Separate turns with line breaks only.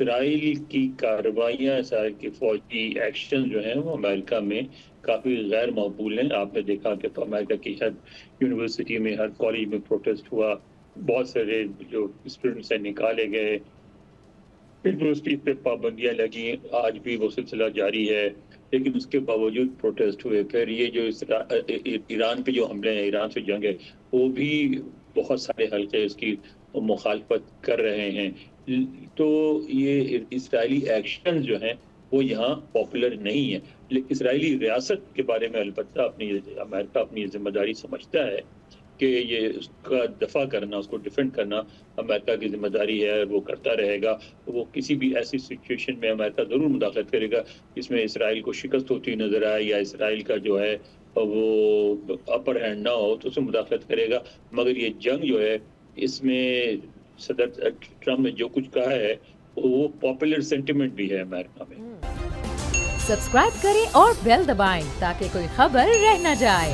اسرائیل کی کارروائیاں، اسرائیل کے فوجی ایکشن جو ہیں وہ امریکہ میں کافی غیر مقبول ہیں۔ آپ نے دیکھا کہ امریکہ کی ہر یونیورسٹی میں، ہر کالج میں پروٹیسٹ ہوا، بہت سارے جو اسٹوڈنٹس ہیں نکالے گئے، یونیورسٹی پہ پابندیاں لگی، آج بھی وہ سلسلہ جاری ہے، لیکن اس کے باوجود پروٹیسٹ ہوئے۔ پھر یہ جو ایران پہ جو حملے ہیں، ایران سے جنگ ہے، وہ بھی بہت سارے حلقے اس کی مخالفت کر رہے ہیں۔ تو یہ اسرائیلی ایکشن جو ہیں وہ یہاں پاپولر نہیں ہے، لیکن اسرائیلی ریاست کے بارے میں البتہ امریکہ اپنی ذمہ داری سمجھتا ہے کہ یہ اس کا دفاع کرنا، اس کو ڈیفینڈ کرنا امریکہ کی ذمہ داری ہے، وہ کرتا رہے گا۔ وہ کسی بھی ایسی سچویشن میں امریکہ ضرور مداخلت کرے گا جس میں اسرائیل کو شکست ہوتی نظر آئے یا اسرائیل کا جو ہے وہ اپر ہینڈ نہ ہو تو اس میں مداخلت کرے گا۔ مگر یہ جنگ جو ہے، اس میں صدر ٹرمپ نے جو کچھ کہا ہے وہ پاپولر سینٹیمنٹ بھی ہے امریکہ میں۔
سبسکرائب کریں اور بیل دبائیں تاکہ کوئی خبر رہ نہ جائے۔